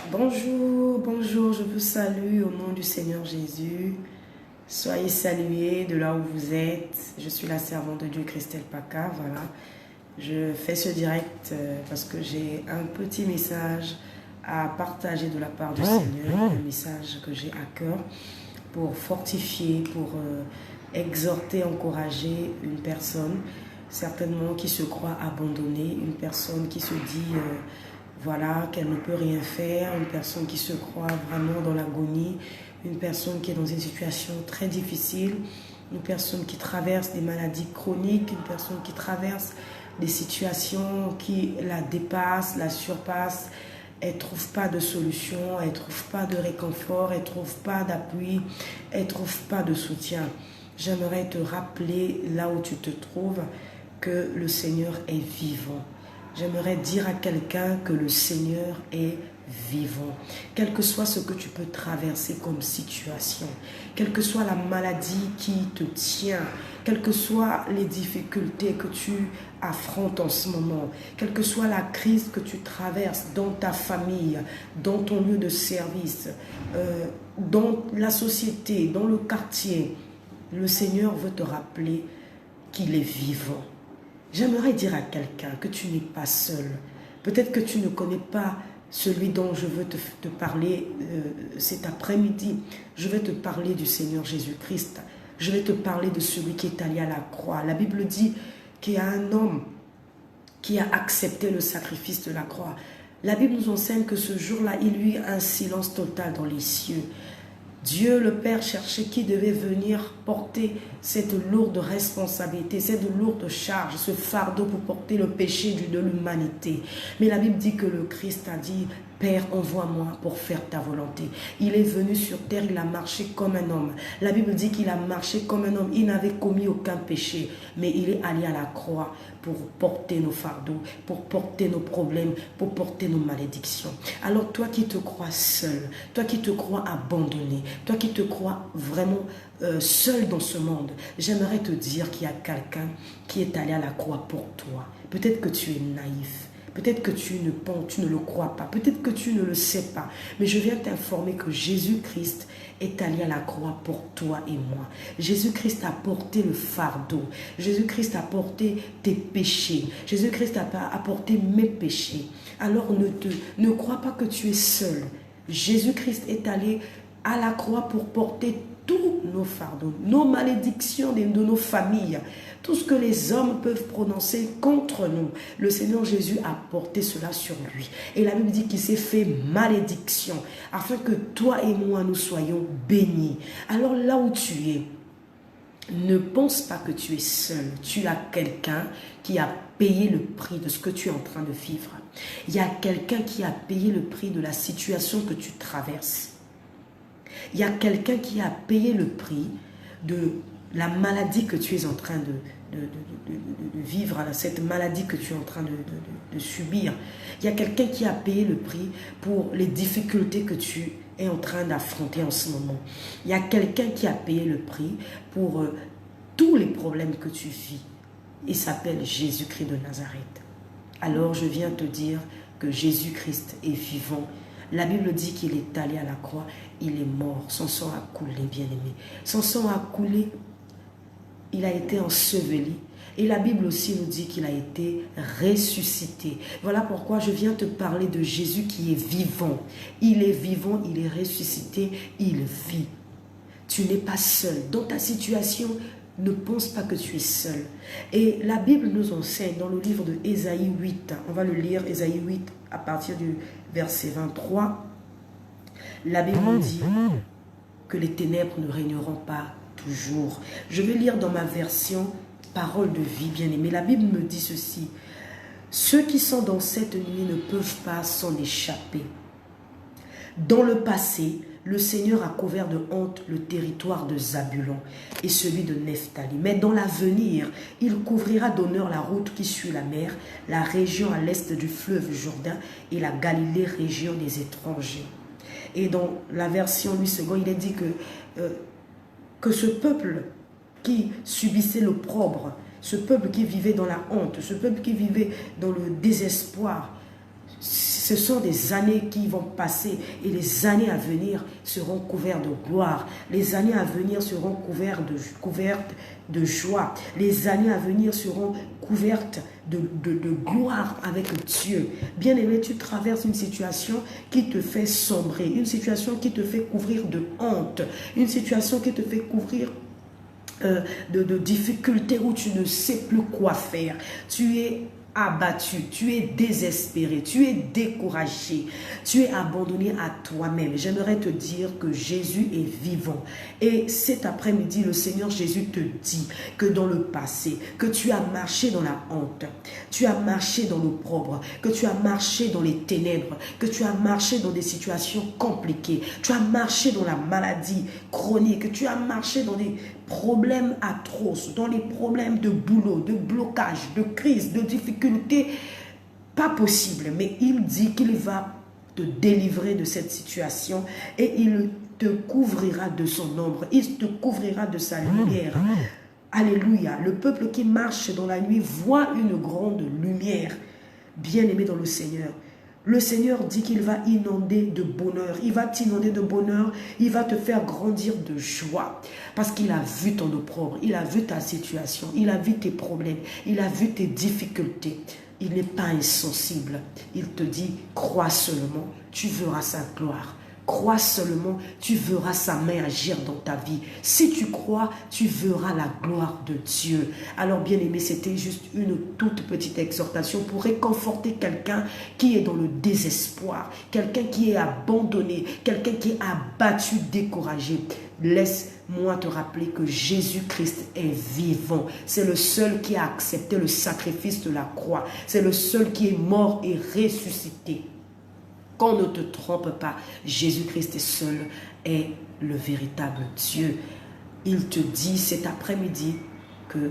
Bonjour, bonjour, je vous salue au nom du Seigneur Jésus. Soyez salués de là où vous êtes. Je suis la servante de Dieu, Christelle Paca, voilà. Je fais ce direct parce que j'ai un petit message à partager de la part du Seigneur, un message que j'ai à cœur pour fortifier, pour exhorter, encourager une personne, certainement qui se croit abandonnée, une personne qui se dit voilà, qu'elle ne peut rien faire, une personne qui se croit vraiment dans l'agonie, une personne qui est dans une situation très difficile, une personne qui traverse des maladies chroniques, une personne qui traverse des situations qui la dépassent, la surpassent. Elle ne trouve pas de solution, elle ne trouve pas de réconfort, elle ne trouve pas d'appui, elle ne trouve pas de soutien. J'aimerais te rappeler là où tu te trouves que le Seigneur est vivant. J'aimerais dire à quelqu'un que le Seigneur est vivant. Quel que soit ce que tu peux traverser comme situation, quelle que soit la maladie qui te tient, quelles que soient les difficultés que tu affrontes en ce moment, quelle que soit la crise que tu traverses dans ta famille, dans ton lieu de service, dans la société, dans le quartier, le Seigneur veut te rappeler qu'il est vivant. J'aimerais dire à quelqu'un que tu n'es pas seul. Peut-être que tu ne connais pas celui dont je veux te parler cet après-midi. Je vais te parler du Seigneur Jésus-Christ. Je vais te parler de celui qui est allé à la croix. La Bible dit qu'il y a un homme qui a accepté le sacrifice de la croix. La Bible nous enseigne que ce jour-là, il y eut un silence total dans les cieux. Dieu le Père cherchait qui devait venir porter cette lourde responsabilité, cette lourde charge, ce fardeau pour porter le péché de l'humanité. Mais la Bible dit que le Christ a dit: Père, envoie-moi pour faire ta volonté. Il est venu sur terre, il a marché comme un homme. La Bible dit qu'il a marché comme un homme, il n'avait commis aucun péché, mais il est allé à la croix pour porter nos fardeaux, pour porter nos problèmes, pour porter nos malédictions. Alors toi qui te crois seul, toi qui te crois abandonné, toi qui te crois vraiment seul dans ce monde, j'aimerais te dire qu'il y a quelqu'un qui est allé à la croix pour toi. Peut-être que tu es naïf. Peut-être que tu ne le crois pas. Peut-être que tu ne le sais pas. Mais je viens t'informer que Jésus-Christ est allé à la croix pour toi et moi. Jésus-Christ a porté le fardeau. Jésus-Christ a porté tes péchés. Jésus-Christ a porté mes péchés. Alors ne crois pas que tu es seul. Jésus-Christ est allé à la croix pour porter tous nos fardeaux, nos malédictions de nos familles, tout ce que les hommes peuvent prononcer contre nous. Le Seigneur Jésus a porté cela sur lui. Et la Bible dit qu'il s'est fait malédiction afin que toi et moi nous soyons bénis. Alors là où tu es, ne pense pas que tu es seul. Tu as quelqu'un qui a payé le prix de ce que tu es en train de vivre. Il y a quelqu'un qui a payé le prix de la situation que tu traverses. Il y a quelqu'un qui a payé le prix de la maladie que tu es en train de vivre, cette maladie que tu es en train de subir. Il y a quelqu'un qui a payé le prix pour les difficultés que tu es en train d'affronter en ce moment. Il y a quelqu'un qui a payé le prix pour tous les problèmes que tu vis. Il s'appelle Jésus-Christ de Nazareth. Alors je viens te dire que Jésus-Christ est vivant. La Bible dit qu'il est allé à la croix, il est mort, son sang a coulé, bien-aimé. Son sang a coulé, il a été enseveli. Et la Bible aussi nous dit qu'il a été ressuscité. Voilà pourquoi je viens te parler de Jésus qui est vivant. Il est vivant, il est ressuscité, il vit. Tu n'es pas seul. Dans ta situation, ne pense pas que tu es seul. Et la Bible nous enseigne dans le livre de Ésaïe 8, on va le lire, Ésaïe 8, à partir du verset 23, la Bible nous dit que les ténèbres ne régneront pas toujours. Je vais lire dans ma version Parole de vie, bien-aimée. La Bible me dit ceci: ceux qui sont dans cette nuit ne peuvent pas s'en échapper. Dans le passé, le Seigneur a couvert de honte le territoire de Zabulon et celui de Nephtali. Mais dans l'avenir, il couvrira d'honneur la route qui suit la mer, la région à l'est du fleuve Jourdain et la Galilée, région des étrangers. Et dans la version 8 secondes, il est dit que ce peuple qui subissait l'opprobre, ce peuple qui vivait dans la honte, ce peuple qui vivait dans le désespoir, Ce sont des années qui vont passer et les années à venir seront couvertes de gloire. Les années à venir seront couvertes de joie. Les années à venir seront couvertes de gloire avec Dieu. Bien-aimé, tu traverses une situation qui te fait sombrer, une situation qui te fait couvrir de honte, une situation qui te fait couvrir de difficultés où tu ne sais plus quoi faire. Tu es abattu, tu es désespéré, tu es découragé, tu es abandonné à toi-même. J'aimerais te dire que Jésus est vivant. Et cet après-midi, le Seigneur Jésus te dit que dans le passé, que tu as marché dans la honte, tu as marché dans l'opprobre, que tu as marché dans les ténèbres, que tu as marché dans des situations compliquées, tu as marché dans la maladie chronique, que tu as marché dans des problèmes atroces, dans les problèmes de boulot, de blocage, de crise, de difficultés, pas possible. Mais il dit qu'il va te délivrer de cette situation et il te couvrira de son ombre, il te couvrira de sa lumière. Alléluia. Le peuple qui marche dans la nuit voit une grande lumière. Bien-aimé dans le Seigneur, le Seigneur dit qu'il va inonder de bonheur. Il va t'inonder de bonheur. Il va te faire grandir de joie. Parce qu'il a vu ton opprobre. Il a vu ta situation. Il a vu tes problèmes. Il a vu tes difficultés. Il n'est pas insensible. Il te dit, crois seulement, tu verras sa gloire. Crois seulement, tu verras sa main agir dans ta vie. Si tu crois, tu verras la gloire de Dieu. Alors bien aimé, c'était juste une toute petite exhortation pour réconforter quelqu'un qui est dans le désespoir, quelqu'un qui est abandonné, quelqu'un qui est abattu, découragé. Laisse-moi te rappeler que Jésus-Christ est vivant. C'est le seul qui a accepté le sacrifice de la croix. C'est le seul qui est mort et ressuscité. Qu'on ne te trompe pas, Jésus-Christ seul est le véritable Dieu. Il te dit cet après-midi que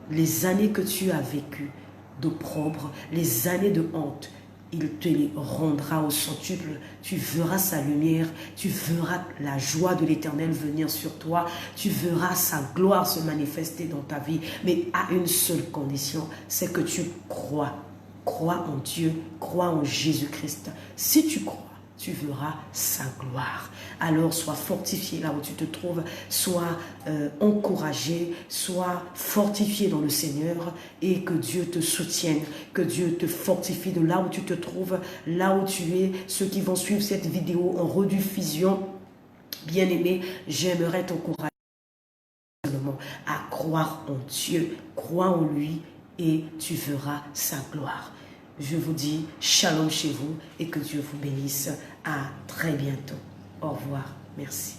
les années que tu as vécues d'opprobre, les années de honte, il te les rendra au centuple. Tu verras sa lumière, tu verras la joie de l'Éternel venir sur toi, tu verras sa gloire se manifester dans ta vie. Mais à une seule condition, c'est que tu crois. Crois en Dieu, crois en Jésus-Christ. Si tu crois, tu verras sa gloire. Alors sois fortifié là où tu te trouves, sois encouragé, sois fortifié dans le Seigneur et que Dieu te soutienne, que Dieu te fortifie de là où tu te trouves, là où tu es. Ceux qui vont suivre cette vidéo en rediffusion, bien-aimé, j'aimerais t'encourager à croire en Dieu, crois en lui et tu verras sa gloire. Je vous dis shalom chez vous et que Dieu vous bénisse. À très bientôt. Au revoir. Merci.